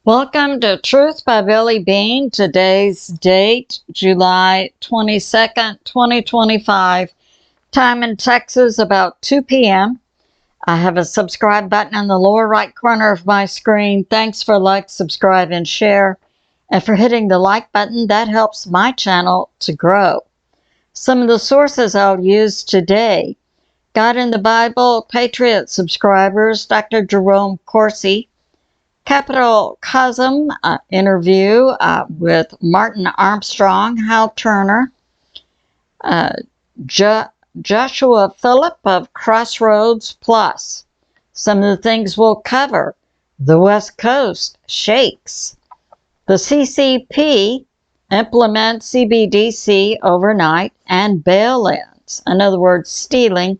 Welcome to Truth by Billie Beene. Today's date, July 22nd, 2025. Time in Texas, about 2 p.m. I have a subscribe button in the lower right corner of my screen. Thanks for like, subscribe, and share. And for hitting the like button, that helps my channel to grow. Some of the sources I'll use today: God in the Bible, Patriot subscribers, Dr. Jerome CORSI, CAPITALCOSM interview with Martin Armstrong, Hal Turner, Joshua Phillip of Crossroads Plus. Some of the things we'll cover: the West Coast shakes, the CCP implements CBDC overnight, and bail-ins, in other words, stealing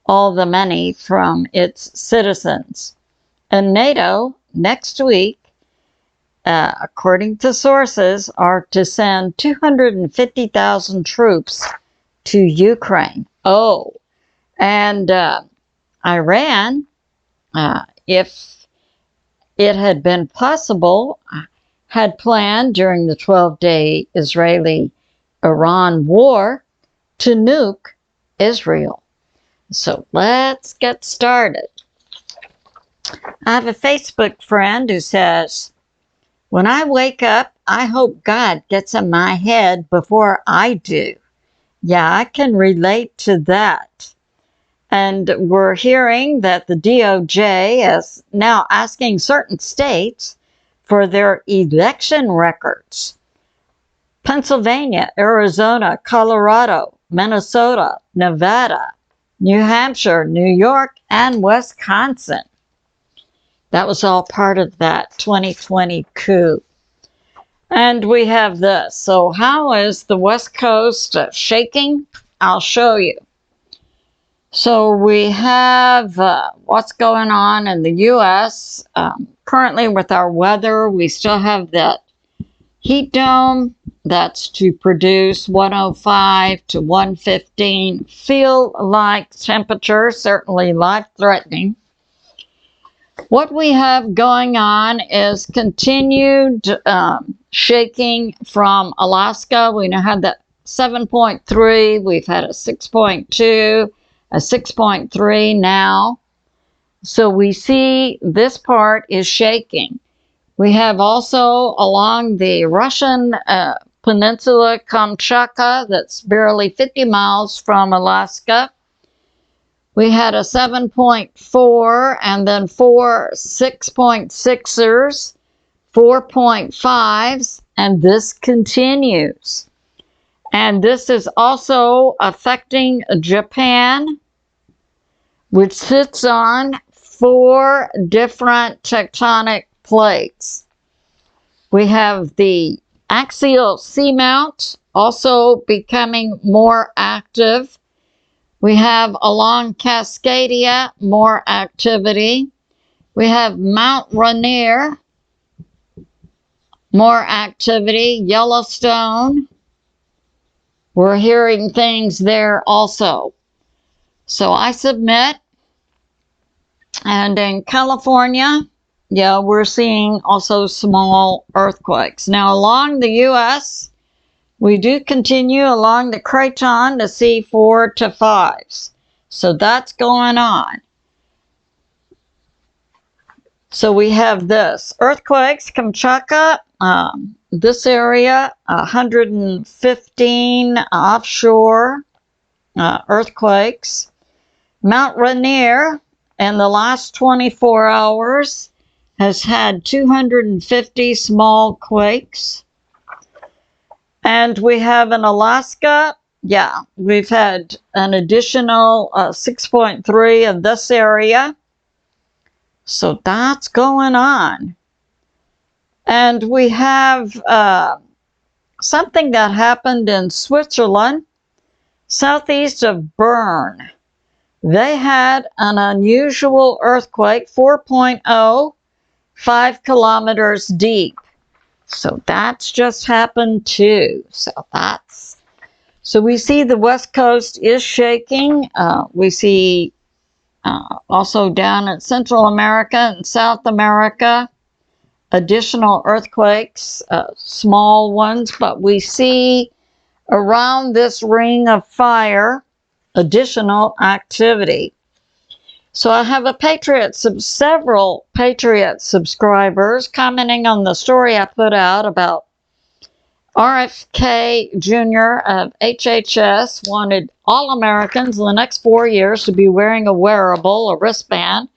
all the money from its citizens. And NATO next week, according to sources, are to send 250,000 troops to Ukraine. Oh, and Iran, if it had been possible, had planned during the 12-day Israeli-Iran war to nuke Israel. So let's get started. I have a Facebook friend who says, when I wake up, I hope God gets in my head before I do. Yeah, I can relate to that. And we're hearing that the DOJ is now asking certain states for their election records. Pennsylvania, Arizona, Colorado, Minnesota, Nevada, New Hampshire, New York, and Wisconsin. That was all part of that 2020 coup. And we have this. So how is the West Coast shaking? I'll show you. So we have what's going on in the U.S. Currently with our weather. We still have that heat dome that's to produce 105 to 115. Feel like temperature, certainly life-threatening. What we have going on is continued shaking from Alaska. We now have that 7.3. We've had a 6.2, a 6.3 now. So we see this part is shaking. We have also along the Russian peninsula, Kamchatka, that's barely 50 miles from Alaska. We had a 7.4 and then 4 6.6ers, 4.5s, and this continues. And this is also affecting Japan, which sits on 4 different tectonic plates. We have the axial seamount also becoming more active. We have along Cascadia more activity. We have Mount Rainier, more activity. Yellowstone, we're hearing things there also. So I submit. And in California, yeah, we're seeing also small earthquakes. Now along the U.S., we do continue along the craton to see 4 to 5s. So that's going on. So we have this. Earthquakes, Kamchatka, this area, 115 offshore earthquakes. Mount Rainier, in the last 24 hours, has had 250 small quakes. And we have in Alaska, yeah, we've had an additional 6.3 in this area. So that's going on. And we have something that happened in Switzerland, southeast of Bern. They had an unusual earthquake, 4.0, 5 kilometers deep. So that's just happened too. So we see the West Coast is shaking. We see also down in Central America and South America additional earthquakes, small ones, but we see around this ring of fire additional activity. So I have several Patriot subscribers commenting on the story I put out about RFK Jr. of HHS wanted all Americans in the next 4 years to be wearing a wearable, a wristband,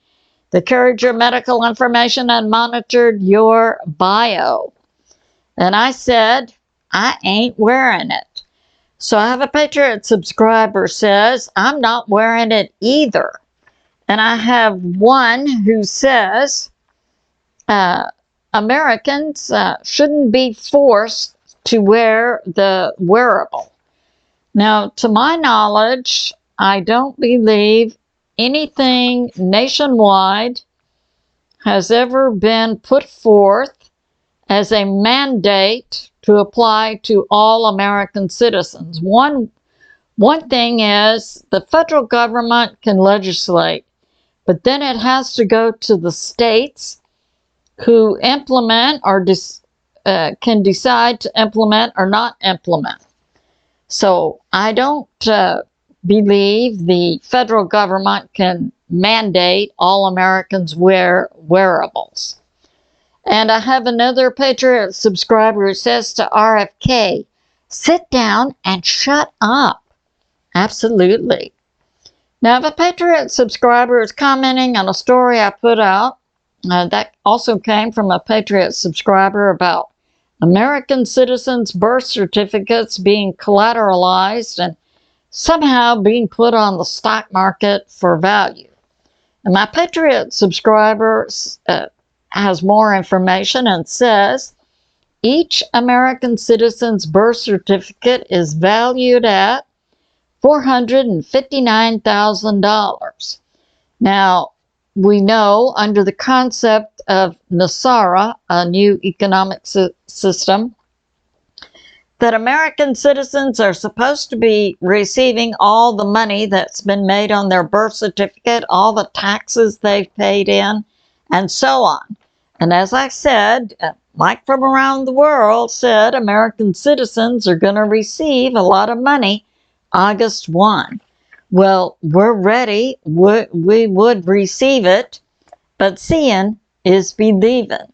that carried your medical information and monitored your bio. And I said, I ain't wearing it. So I have a Patriot subscriber says, I'm not wearing it either. And I have one who says, Americans shouldn't be forced to wear the wearable. Now, to my knowledge, I don't believe anything nationwide has ever been put forth as a mandate to apply to all American citizens. One thing is the federal government can legislate, but then it has to go to the states who implement or can decide to implement or not implement. So I don't believe the federal government can mandate all Americans wear wearables. And I have another Patriot subscriber who says to RFK, sit down and shut up. Absolutely. Now, if a Patriot subscriber is commenting on a story I put out, that also came from a Patriot subscriber about American citizens' birth certificates being collateralized and somehow being put on the stock market for value. And my Patriot subscriber has more information and says, each American citizen's birth certificate is valued at $459,000. Now, we know under the concept of NASARA, a new economic system, that American citizens are supposed to be receiving all the money that's been made on their birth certificate, all the taxes they've paid in, and so on. And as I said, Mike from around the world said American citizens are going to receive a lot of money August 1. Well, we're ready. We would receive it, but seeing is believing.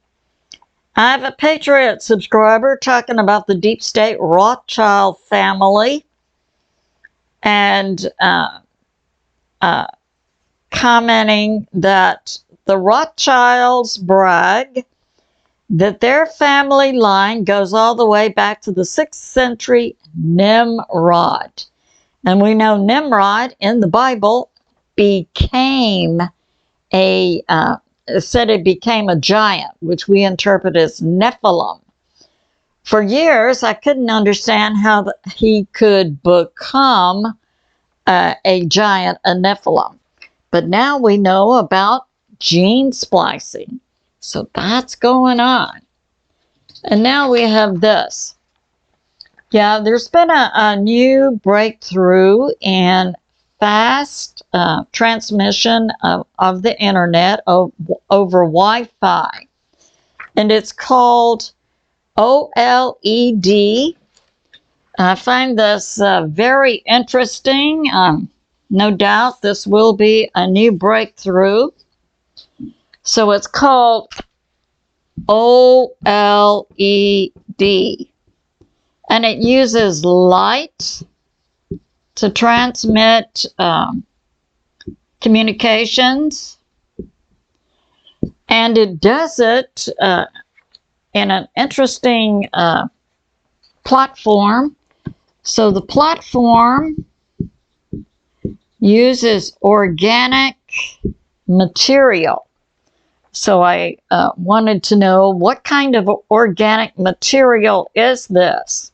I have a Patriot subscriber talking about the deep state Rothschild family and commenting that the Rothschilds brag that their family line goes all the way back to the 6th century Nimrod. And we know Nimrod in the Bible became said it became a giant, which we interpret as Nephilim. For years, I couldn't understand how he could become a giant, a Nephilim. But now we know about gene splicing. So that's going on. And now we have this. Yeah, there's been a new breakthrough in fast transmission of the internet over Wi-Fi. And it's called OLED. I find this very interesting. No doubt this will be a new breakthrough. So it's called OLED. And it uses light to transmit communications. And it does it in an interesting platform. So the platform uses organic material. So I wanted to know what kind of organic material is this?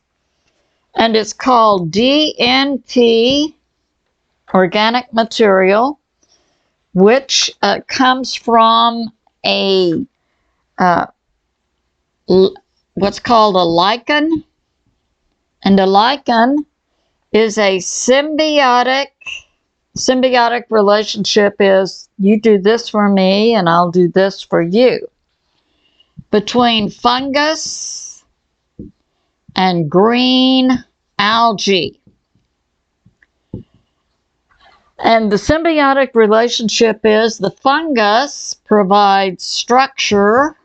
And it's called DNP organic material, which comes from a what's called a lichen. And a lichen is a symbiotic relationship is you do this for me and I'll do this for you. between fungus and green algae. And the symbiotic relationship is the fungus provides structure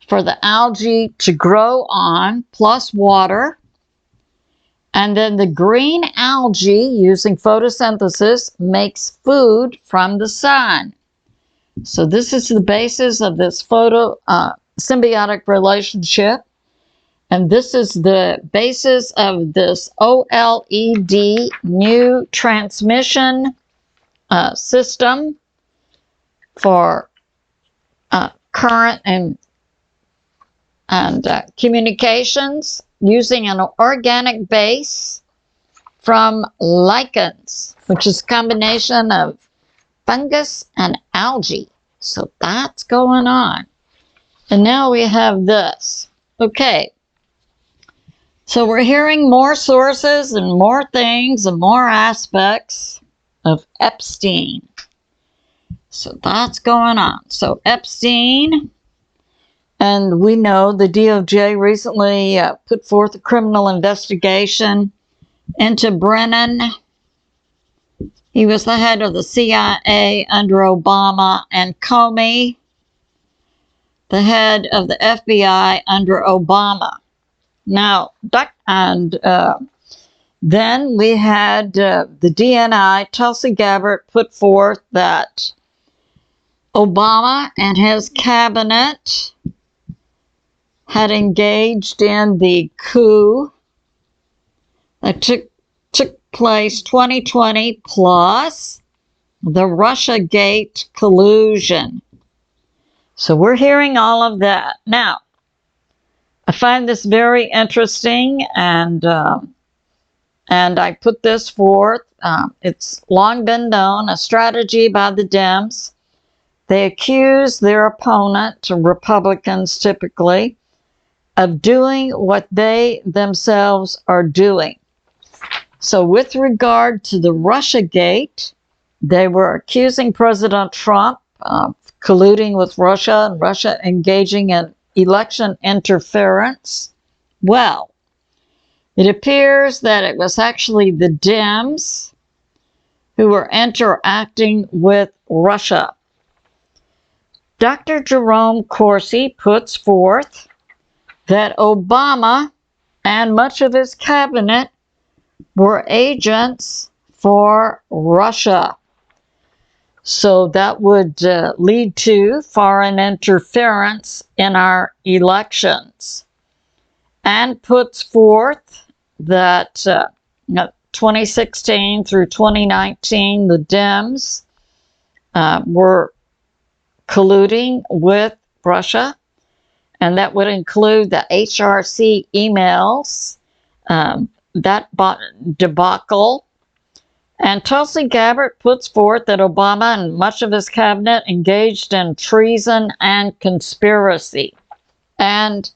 for the algae to grow on, plus water. And then the green algae, using photosynthesis, makes food from the sun. So this is the basis of this symbiotic relationship. And this is the basis of this OLED new transmission system for current and communications using an organic base from lichens, which is a combination of fungus and algae. So that's going on. And now we have this. Okay. So we're hearing more sources and more things and more aspects of EPSTEIN. So that's going on. So EPSTEIN, and we know the DOJ recently put forth a criminal investigation into Brennan. He was the head of the CIA under Obama, and Comey, the head of the FBI under Obama. Now, then we had the DNI, Tulsi Gabbard, put forth that Obama and his cabinet had engaged in the coup that took place 2020 plus the RUSGATE collusion. So we're hearing all of that. Now, I find this very interesting, and I put this forth. It's long been known, a strategy by the Dems. They accuse their opponent, Republicans typically, of doing what they themselves are doing. So with regard to the RUSGATE, they were accusing President Trump of colluding with Russia and Russia engaging in election interference. Well, it appears that it was actually the Dems who were interacting with Russia. Dr. Jerome CORSI puts forth that Obama and much of his cabinet were agents for Russia. So that would lead to foreign interference in our elections, and puts forth that 2016 through 2019, the Dems were colluding with Russia, and that would include the HRC emails, that debacle. And Tulsi Gabbard puts forth that Obama and much of his cabinet engaged in treason and conspiracy. And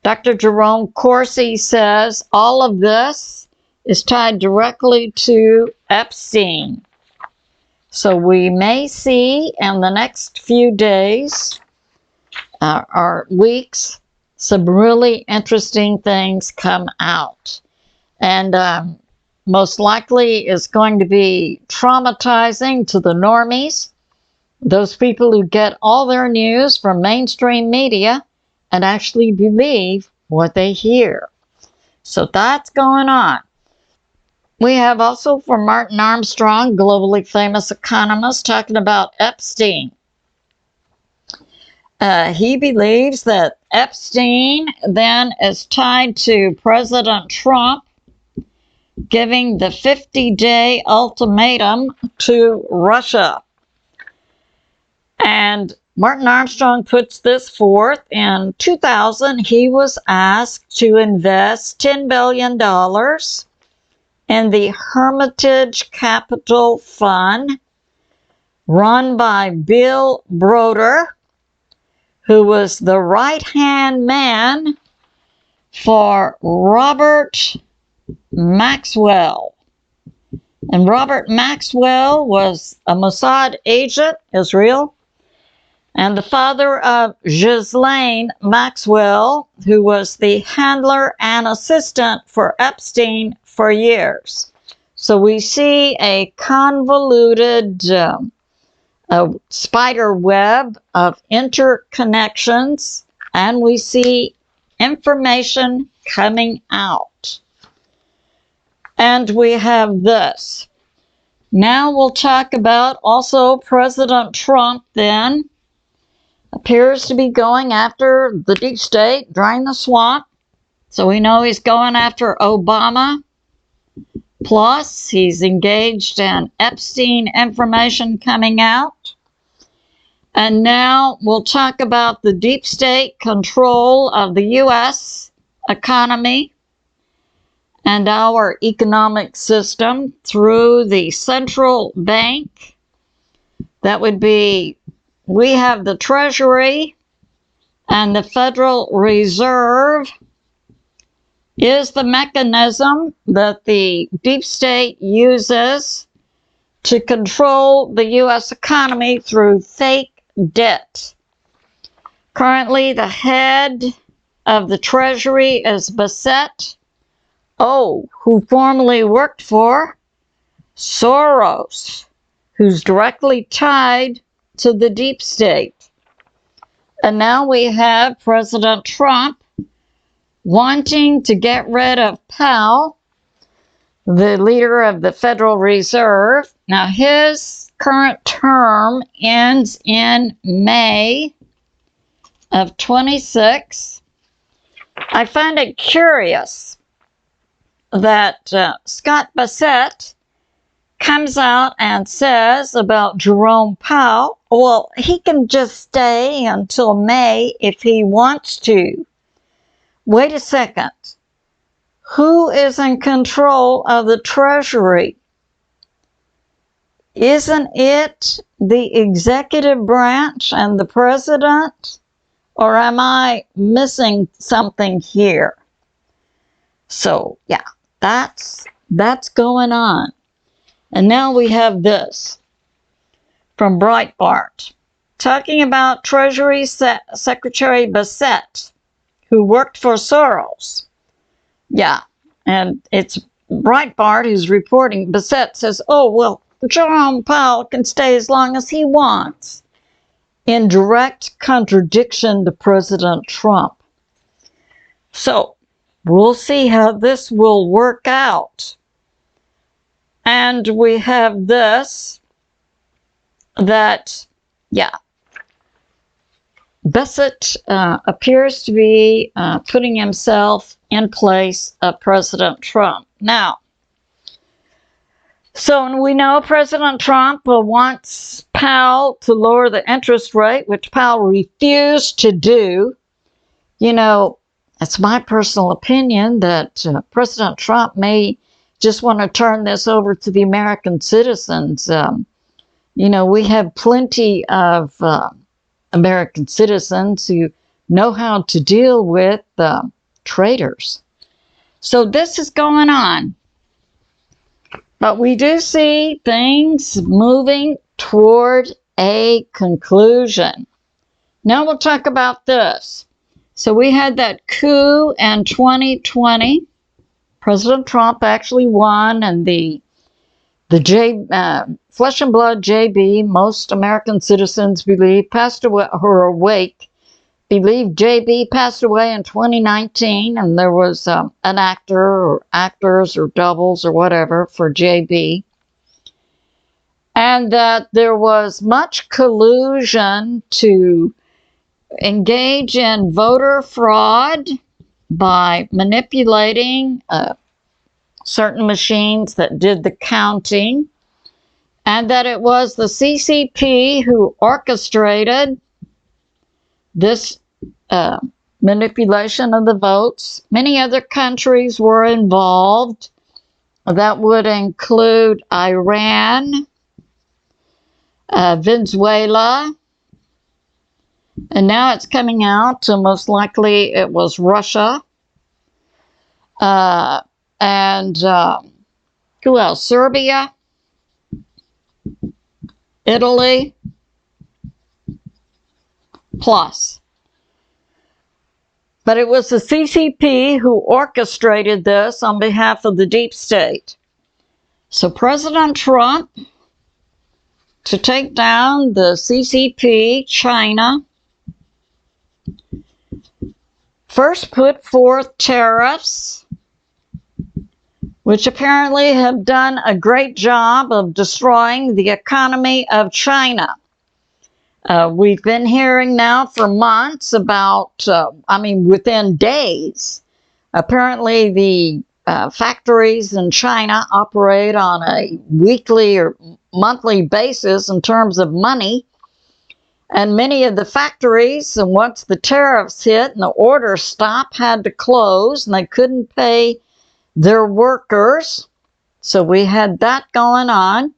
Dr. Jerome CORSI says all of this is tied directly to EPSTEIN. So we may see in the next few days or weeks some really interesting things come out. And most likely is going to be traumatizing to the normies, those people who get all their news from mainstream media and actually believe what they hear. So that's going on. We have also from Martin Armstrong, globally famous economist, talking about EPSTEIN. He believes that EPSTEIN then is tied to President Trump giving the 50-day ultimatum to Russia. And Martin Armstrong puts this forth. In 2000, he was asked to invest $10 billion in the Hermitage Capital Fund, run by Bill Broder, who was the right-hand man for Robert Maxwell. And Robert Maxwell was a Mossad agent, Israel, and the father of Ghislaine Maxwell, who was the handler and assistant for Epstein for years. So we see a convoluted spider web of interconnections, and we see information coming out. And we have this. Now we'll talk about also President Trump then appears to be going after the deep state, drain the swamp. So we know he's going after Obama. Plus, he's engaged in Epstein information coming out. And now we'll talk about the deep state control of the U.S. economy and our economic system through the central bank. That would be, we have the Treasury, and the Federal Reserve is the mechanism that the deep state uses to control the U.S. economy through fake debt. Currently, the head of the Treasury is Bassett, who formerly worked for Soros, who's directly tied to the deep state. And now we have President Trump wanting to get rid of Powell, the leader of the Federal Reserve. Now, his current term ends in May of 26. I find it curious that Scott Bassett comes out and says about Jerome Powell, well, he can just stay until May if he wants to. Wait a second. Who is in control of the Treasury? Isn't it the executive branch and the president? Or am I missing something here? So, yeah, that's going on. And now we have this from Breitbart, talking about Treasury Secretary Bassett, who worked for Soros. Yeah, and it's Breitbart who's reporting. Bassett says, oh, well, Jerome Powell can stay as long as he wants, in direct contradiction to President Trump. So, we'll see how this will work out. And we have this, that, yeah, Bassett appears to be putting himself in place of President Trump. Now, so we know President Trump wants Powell to lower the interest rate, which Powell refused to do. You know, it's my personal opinion that President Trump may just want to turn this over to the American citizens. You know, we have plenty of American citizens who know how to deal with traitors. So this is going on. But we do see things moving toward a conclusion. Now we'll talk about this. So we had that coup in 2020. President Trump actually won, and the flesh and blood JB, most American citizens believe, passed away, or awake, believe JB passed away in 2019, and there was an actor or actors or doubles or whatever for JB. And that there was much collusion to engage in voter fraud by manipulating certain machines that did the counting, and that it was the CCP who orchestrated this manipulation of the votes. Many other countries were involved. That would include Iran, Venezuela, and now it's coming out, so most likely it was Russia, and who else? Serbia, Italy, plus. But it was the CCP who orchestrated this on behalf of the deep state. So President Trump, to take down the CCP, China, first put forth tariffs, which apparently have done a great job of destroying the economy of China. We've been hearing now for months about, within days, apparently the factories in China operate on a weekly or monthly basis in terms of money. And many of the factories, and once the tariffs hit and the order stopped, had to close, and they couldn't pay their workers. So we had that going on.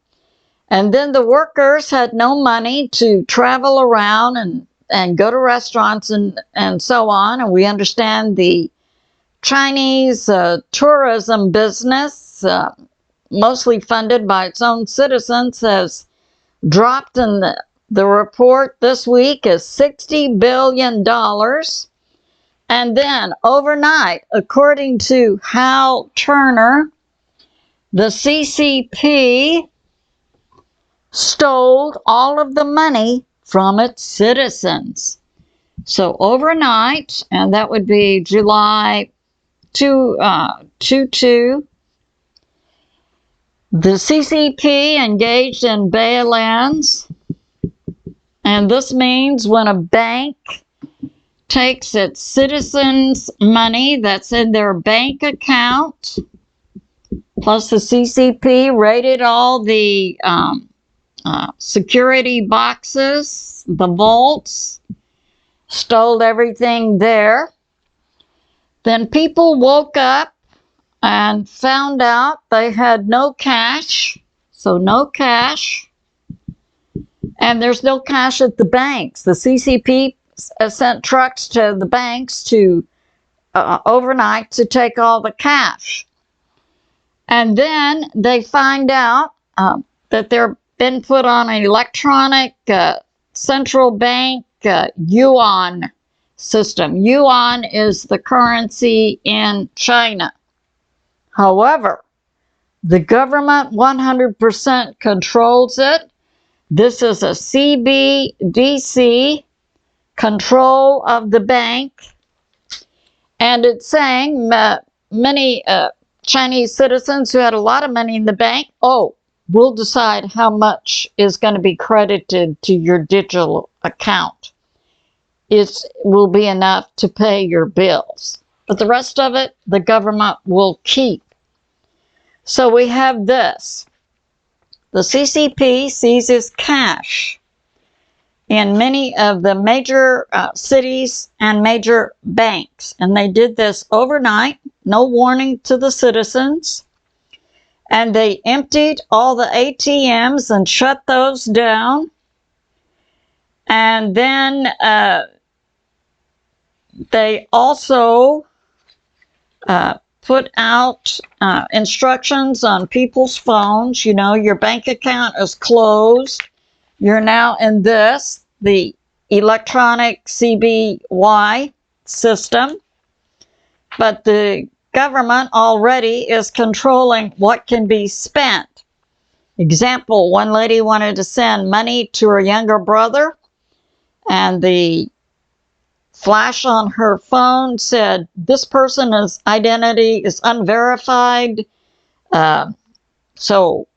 And then the workers had no money to travel around and go to restaurants and so on. And we understand the Chinese tourism business, mostly funded by its own citizens, has dropped in the report this week is $60 billion. And then overnight, according to Hal Turner, the CCP stole all of the money from its citizens. So overnight, and that would be July 22, the CCP engaged in bail-ins, and this means when a bank takes its citizens' money that's in their bank account, plus the CCP raided all the security boxes, the vaults, stole everything there. Then people woke up and found out they had no cash, so no cash, and there's no cash at the banks. The CCP sent trucks to the banks to overnight to take all the cash. And then they find out that they're been put on an electronic central bank yuan system. Yuan is the currency in China. However, the government 100% controls it. This is a CBDC control of the bank. And it's saying many Chinese citizens who had a lot of money in the bank, we'll decide how much is going to be credited to your digital account. It will be enough to pay your bills. But the rest of it, the government will keep. So we have this. The CCP seizes cash in many of the major cities and major banks. And they did this overnight, no warning to the citizens. And they emptied all the ATMs and shut those down. And then they also put out instructions on people's phones. You know, your bank account is closed. You're now in the electronic CBY system. But the government already is controlling what can be spent. Example, one lady wanted to send money to her younger brother, and the flash on her phone said, this person's identity is unverified, so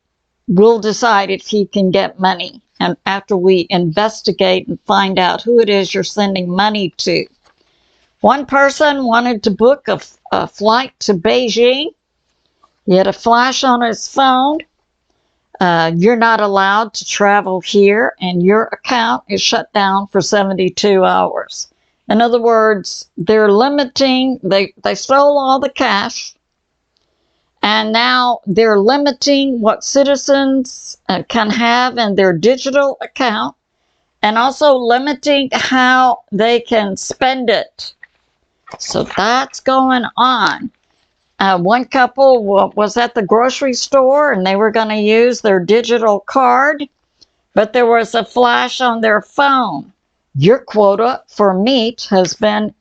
we'll decide if he can get money. And after we investigate and find out who it is you're sending money to. One person wanted to book a flight to Beijing. He had a flash on his phone. You're not allowed to travel here, and your account is shut down for 72 hours. In other words, they're limiting, they stole all the cash, and now they're limiting what citizens can have in their digital account, and also limiting how they can spend it. So that's going on. One couple was at the grocery store, and they were going to use their digital card, but there was a flash on their phone. your quota for meat has been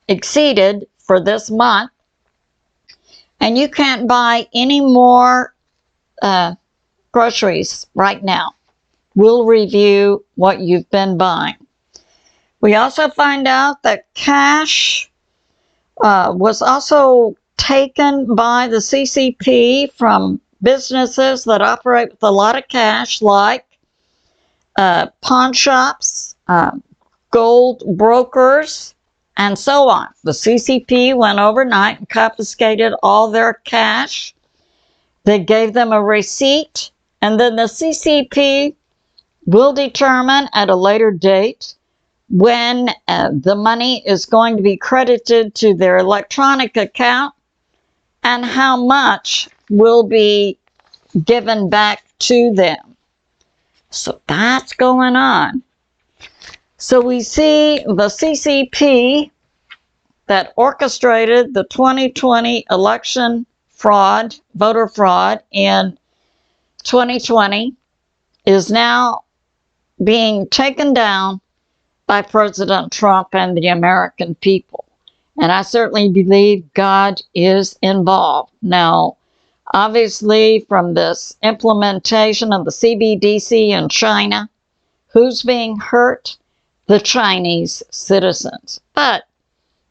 exceeded for this month, and you can't buy any more groceries right now. We'll review what you've been buying. We also find out that cash was also taken by the CCP from businesses that operate with a lot of cash, like pawn shops, gold brokers, and so on. The CCP went overnight and confiscated all their cash. They gave them a receipt, and then the CCP will determine at a later date when the money is going to be credited to their electronic account and how much will be given back to them. So that's going on. So we see the CCP that orchestrated the 2020 election fraud, voter fraud in 2020, is now being taken down by President Trump and the American people. And I certainly believe God is involved. Now, obviously, from this implementation of the CBDC in China, who's being hurt? The Chinese citizens. But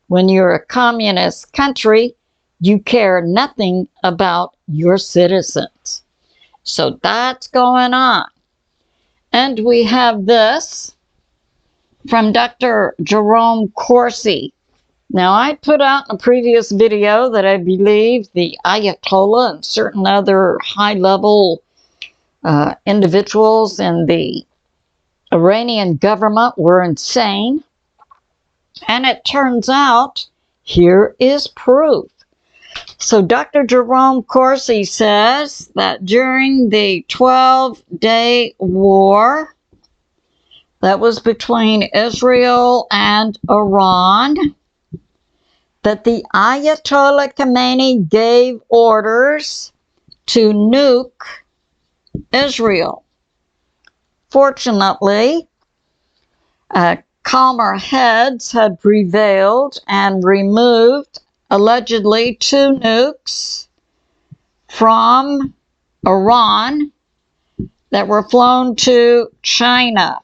when you're a communist country, you care nothing about your citizens. So that's going on. And we have this from Dr. Jerome CORSI. Now, I put out in a previous video that I believe the Ayatollah and certain other high-level individuals in the Iranian government were insane. And it turns out, here is proof. So Dr. Jerome CORSI says that during the 12-day war that was between Israel and Iran, that the Ayatollah Khomeini gave orders to nuke Israel. Fortunately, calmer heads had prevailed and removed allegedly 2 nukes from Iran that were flown to China.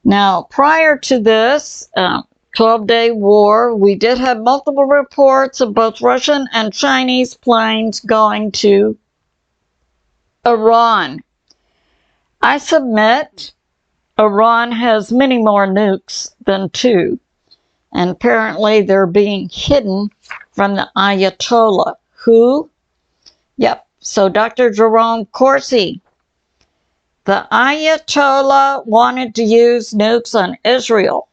Now, prior to this 12-day war, we did have multiple reports of both Russian and Chinese planes going to Iran. I submit Iran has many more nukes than 2. And apparently they're being hidden from the Ayatollah. Who? Yep. So Dr. Jerome CORSI. The Ayatollah wanted to use nukes on Israel.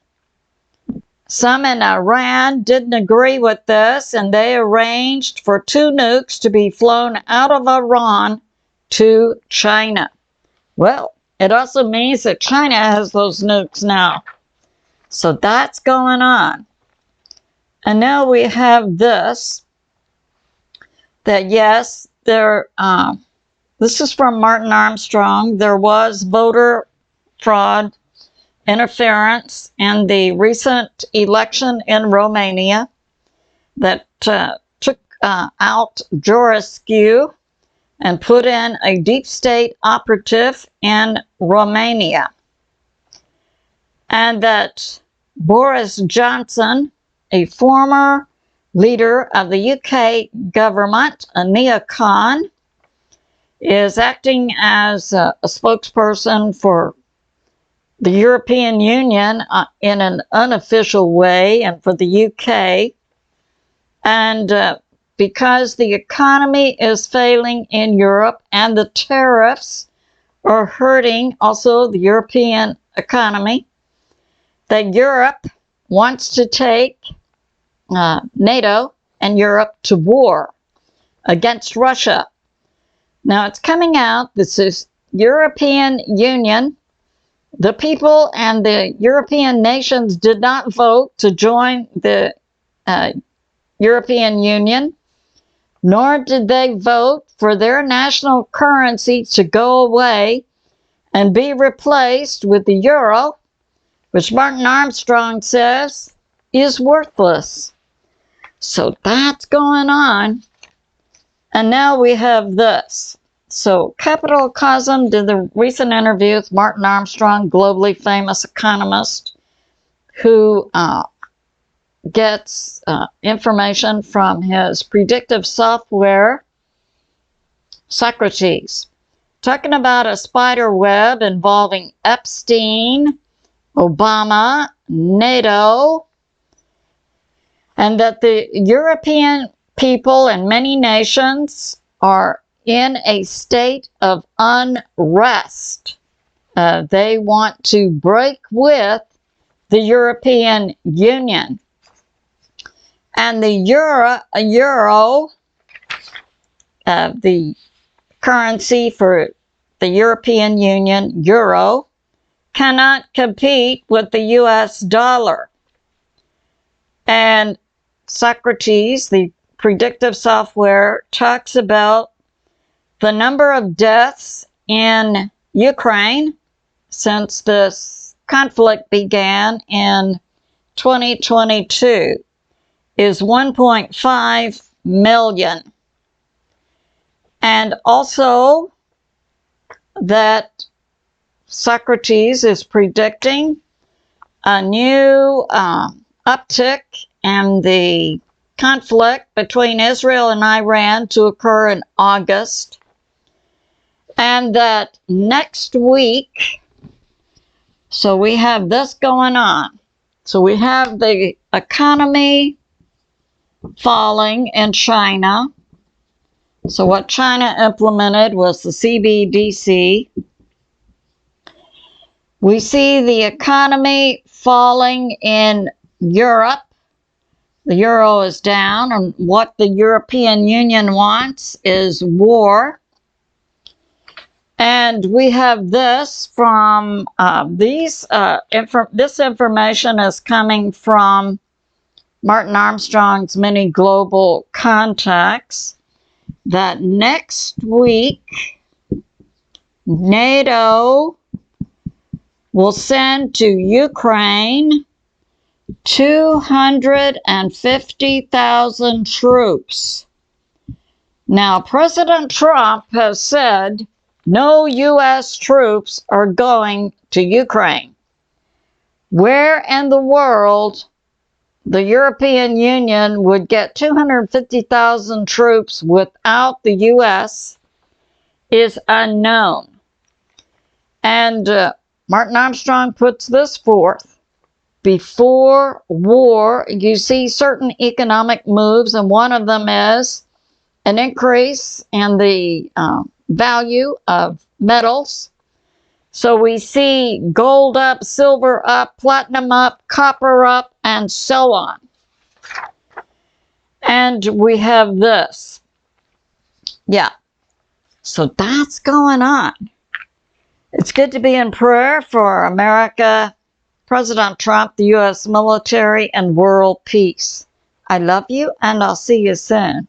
Some in Iran didn't agree with this, and they arranged for 2 nukes to be flown out of Iran to China. Well, it also means that China has those nukes now. So that's going on. And now we have this, that yes, this is from Martin Armstrong. There was voter fraud interference in the recent election in Romania that took out Georgescu and put in a deep state operative in Romania. And that Boris Johnson, a former leader of the UK government, a neocon, is acting as a spokesperson for the European Union in an unofficial way and for the UK. And because the economy is failing in Europe and the tariffs are hurting also the European economy, that Europe wants to take NATO and Europe to war against Russia. Now it's coming out, this is European Union. The people and the European nations did not vote to join the European Union, nor did they vote for their national currency to go away and be replaced with the euro which Martin Armstrong says is worthless. So that's going on. And now we have this. So CAPITALCOSM did the recent interview with Martin Armstrong, globally famous economist, who gets information from his predictive software, Socrates, talking about a spider web involving Epstein, Obama, NATO, and that the European people and many nations are in a state of unrest. They want to break with the European Union. And the euro, the currency for the European Union, euro, cannot compete with the US dollar. And Socrates, the predictive software, talks about the number of deaths in Ukraine since this conflict began in 2022 is 1.5 million. And also that Socrates is predicting a new uptick in the conflict between Israel and Iran to occur in August, and that next week, so we have this going on. So we have the economy falling in China. So what China implemented was the CBDC. We see the economy falling in Europe. The euro is down, and what the European Union wants is war. And we have this from this information is coming from Martin Armstrong's many global contacts, that next week NATO will send to Ukraine 250,000 troops. Now, President Trump has said no U.S. troops are going to Ukraine. Where in the world the European Union would get 250,000 troops without the U.S. is unknown. And Martin Armstrong puts this forth. Before war, you see certain economic moves, and one of them is an increase in the value of metals. So we see gold up, silver up, platinum up, copper up, and so on. And we have this. Yeah. So that's going on. It's good to be in prayer for America, President Trump, the U.S. military, and world peace. I love you, and I'll see you soon.